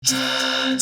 Hey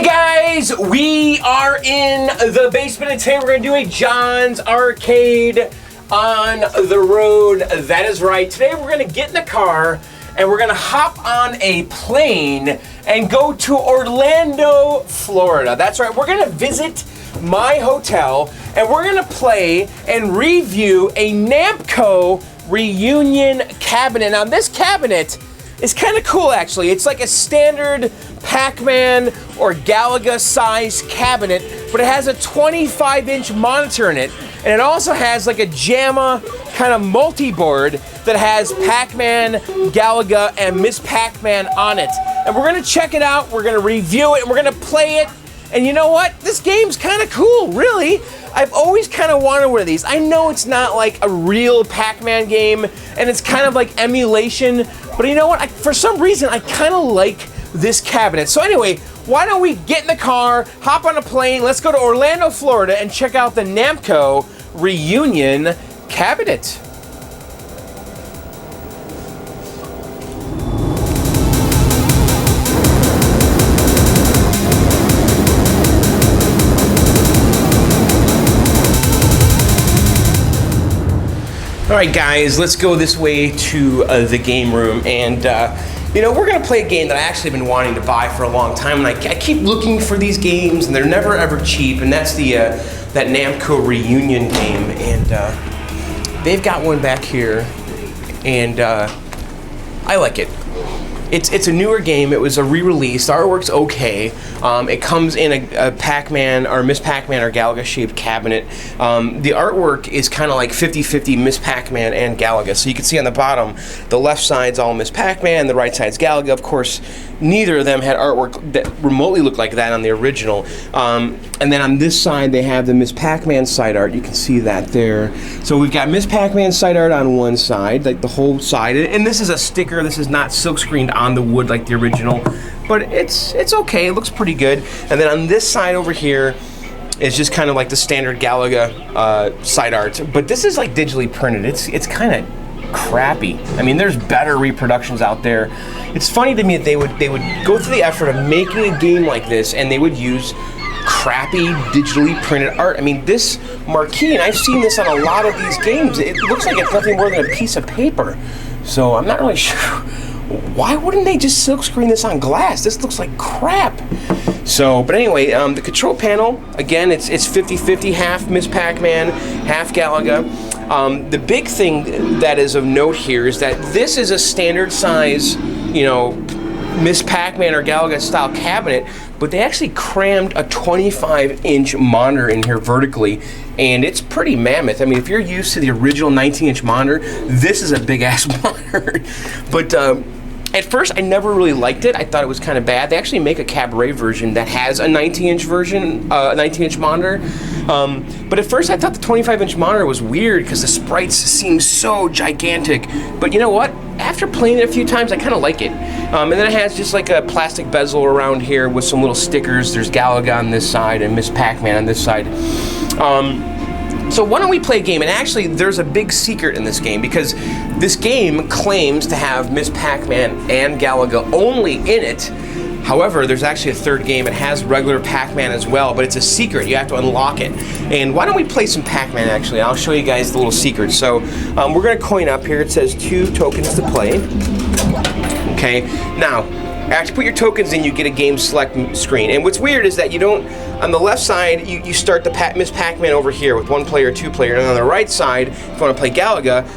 guys, we are in the basement and today we're going to do a John's Arcade on the road. That is right. Today we're going to get in the car and we're going to hop on a plane and go to Orlando, Florida. That's right. We're going to visit my hotel and we're going to play and review a Namco reunion cabinet. Now this cabinet is kind of cool actually. It's like a standard Pac-Man or Galaga size cabinet, but it has a 25-inch monitor in it, and it also has like a JAMA kind of multi-board that has Pac-Man, Galaga, and Miss Pac-Man on it. And we're gonna check it out, we're gonna review it, and we're gonna play it. And you know what? This game's kind of cool, really. I've always kind of wanted one of these. I know it's not like a real Pac-Man game, and it's kind of like emulation, but you know what? For some reason, I kind of like this cabinet. So anyway, why don't we get in the car, hop on a plane, let's go to Orlando, Florida, and check out the Namco reunion cabinet. All right, guys, let's go this way to the game room, and you know, we're gonna play a game that I actually have been wanting to buy for a long time, and I keep looking for these games, and they're never ever cheap, and that's the that Namco reunion game, and they've got one back here, and I like it. It's a newer game. It was a re-release. The artwork's okay. It comes in a Pac-Man or Miss Pac-Man or Galaga shaped cabinet. The artwork is kind of like 50-50 Miss Pac-Man and Galaga. So you can see on the bottom, the left side's all Miss Pac-Man, the right side's Galaga. Of course, neither of them had artwork that remotely looked like that on the original. And then on this side, they have the Miss Pac-Man side art. You can see that there. So we've got Miss Pac-Man side art on one side, like the whole side. And this is a sticker. This is not silk screened on the wood like the original, but it's okay. It looks pretty good. And then on this side over here is just kind of like the standard Galaga side art. But this is like digitally printed. It's kind of crappy. I mean, there's better reproductions out there. It's funny to me that they would go through the effort of making a game like this, and they would use crappy digitally printed art. I mean, this marquee, and I've seen this on a lot of these games, it looks like it's nothing more than a piece of paper. So I'm not really sure. Why wouldn't they just silk screen this on glass? This looks like crap. So, but anyway, the control panel, again, it's 50-50, half Miss Pac-Man, half Galaga. The big thing that is of note here is that this is a standard size, you know, Miss Pac-Man or Galaga style cabinet, but they actually crammed a 25-inch monitor in here vertically, and it's pretty mammoth. I mean, if you're used to the original 19-inch monitor, this is a big-ass monitor. But at first, I never really liked it. I thought it was kind of bad. They actually make a cabaret version that has a 19-inch version, a 19-inch monitor. But at first, I thought the 25-inch monitor was weird because the sprites seem so gigantic. But you know what? After playing it a few times, I kind of like it. And then it has just like a plastic bezel around here with some little stickers. There's Galaga on this side and Miss Pac-Man on this side. So why don't we play a game? And actually, there's a big secret in this game because this game claims to have Miss Pac-Man and Galaga only in it. However, there's actually a third game. It has regular Pac-Man as well, but it's a secret. You have to unlock it. And why don't we play some Pac-Man, actually? I'll show you guys the little secret. So we're going to coin up here. It says 2 tokens to play. Okay, now, after you put your tokens in, you get a game select screen. And what's weird is that you don't, on the left side, you start the Miss Pac-Man over here with 1 player, 2 player. And on the right side, if you want to play Galaga,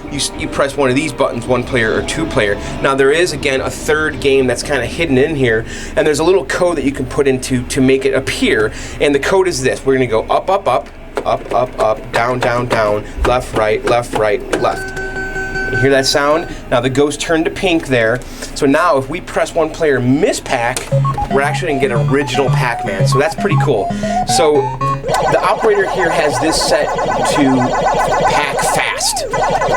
you press one of these buttons, 1 player or 2 player. Now there is, again, a third game that's kind of hidden in here. And there's a little code that you can put into to make it appear. And the code is this. We're going to go up, up, up, up, up, up, down, down, down, left, right, left, right, left. You hear that sound? Now the ghost turned to pink there. So now if we press 1 player Miss Pac, we're actually going to get original Pac-Man. So that's pretty cool. So the operator here has this set to Pac fast.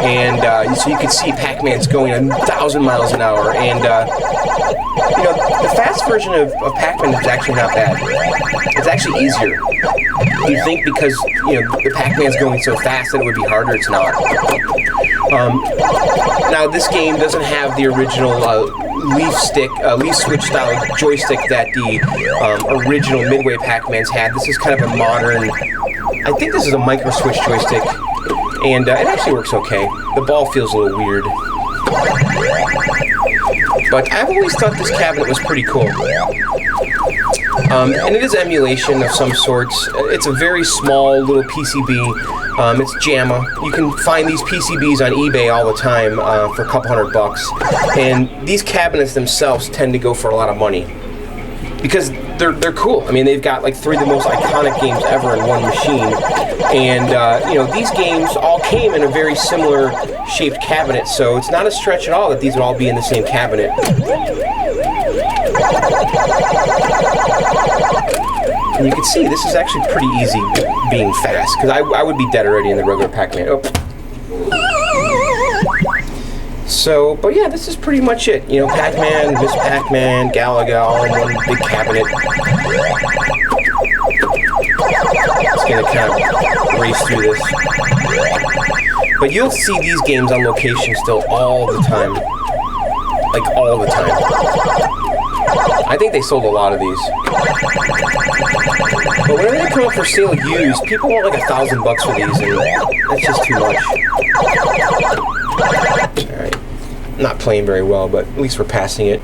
And so you can see Pac-Man's going 1,000 miles an hour. And you know, the fast version of Pac-Man is actually not bad. It's actually easier. You think because, you know, the Pac-Man's going so fast that it would be harder, it's not. Now this game doesn't have the original leaf switch style joystick that the original Midway Pac-Mans had. This is kind of a modern, I think this is a micro switch joystick, and it actually works okay. The ball feels a little weird. But I've always thought this cabinet was pretty cool. And it is emulation of some sorts. It's a very small little PCB. It's JAMA. You can find these PCBs on eBay all the time for a couple $100. And these cabinets themselves tend to go for a lot of money because they're cool. I mean, they've got like 3 of the most iconic games ever in one machine. And, you know, these games all came in a very similar shaped cabinet, so it's not a stretch at all that these would all be in the same cabinet. And you can see this is actually pretty easy being fast, because I would be dead already in the regular Pac-Man. Oh. So, but yeah, this is pretty much it. You know, Pac-Man, Miss Pac-Man, Galaga, all in one big cabinet. It's going to kind of race through this. But you'll see these games on location still all the time. Like, all the time. I think they sold a lot of these. But whenever they come up for sale used, people want like $1,000 for these, and that's just too much. Alright. Not playing very well, but at least we're passing it.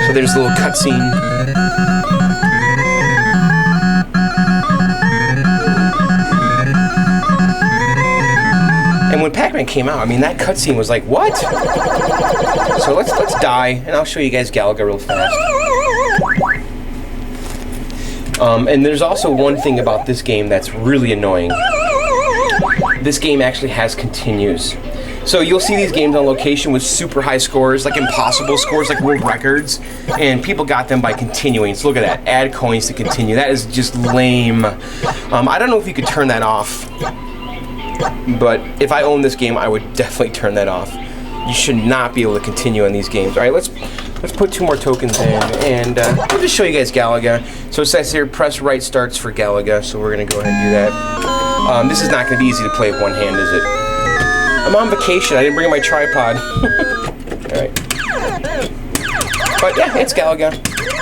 So there's a little cutscene. And when Pac-Man came out, I mean, that cutscene was like, what? So let's die, and I'll show you guys Galaga real fast. And there's also one thing about this game that's really annoying. This game actually has continues. So you'll see these games on location with super high scores, like impossible scores, like world records, and people got them by continuing. So look at that, add coins to continue. That is just lame. I don't know if you could turn that off, but if I owned this game, I would definitely turn that off. You should not be able to continue on these games. All right, let's put 2 more tokens in, and we'll just show you guys Galaga. So it says here, press right starts for Galaga, so we're gonna go ahead and do that. This is not gonna be easy to play with one hand, is it? I'm on vacation, I didn't bring my tripod. Alright. But yeah, it's Galaga,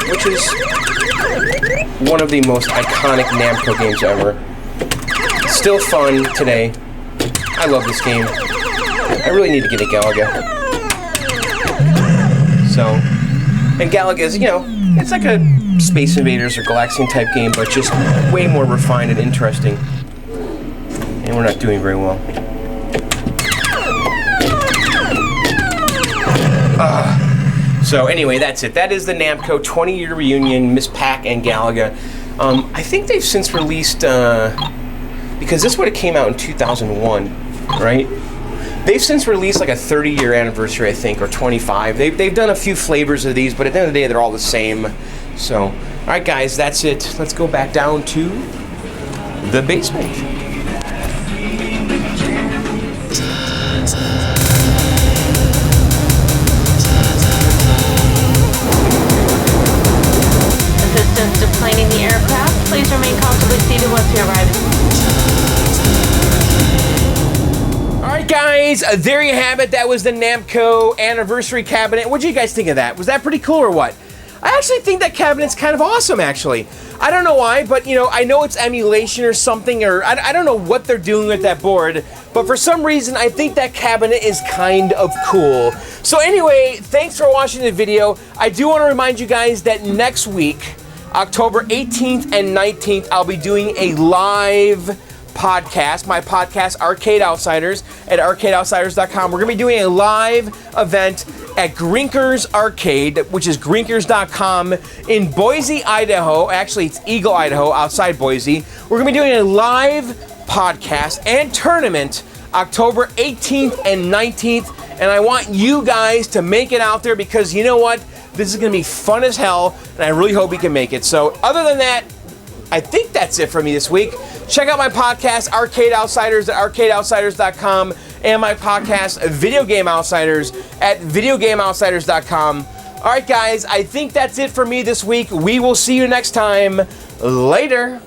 which is one of the most iconic Namco games ever. Still fun today. I love this game. I really need to get a Galaga. So, and Galaga is, you know, it's like a Space Invaders or Galaxian type game, but just way more refined and interesting. And we're not doing very well. So anyway, that's it. That is the Namco 20-year reunion, Miss Pac and Galaga. I think they've since released, because this would have came out in 2001, right? They've since released like a 30-year anniversary, I think, or 25. They've done a few flavors of these, but at the end of the day, they're all the same. So, all right, guys, that's it. Let's go back down to the basement. Assistance deplaning the aircraft. Please remain comfortably seated once we arrive. Alright guys, there you have it. That was the Namco anniversary cabinet. What did you guys think of that? Was that pretty cool or what? I actually think that cabinet's kind of awesome, actually. I don't know why, but you know, I know it's emulation or something, or I don't know what they're doing with that board, but for some reason, I think that cabinet is kind of cool. So anyway, thanks for watching the video. I do want to remind you guys that next week, October 18th and 19th, I'll be doing a live podcast, my podcast Arcade Outsiders at arcadeoutsiders.com. We're going to be doing a live event at Grinkers Arcade, which is grinkers.com in Boise, Idaho. Actually, it's Eagle, Idaho, outside Boise. We're going to be doing a live podcast and tournament October 18th and 19th, and I want you guys to make it out there because you know what? This is going to be fun as hell, and I really hope we can make it. So other than that, I think that's it for me this week. Check out my podcast, Arcade Outsiders, at arcadeoutsiders.com, and my podcast, Video Game Outsiders, at videogameoutsiders.com. All right, guys, I think that's it for me this week. We will see you next time. Later.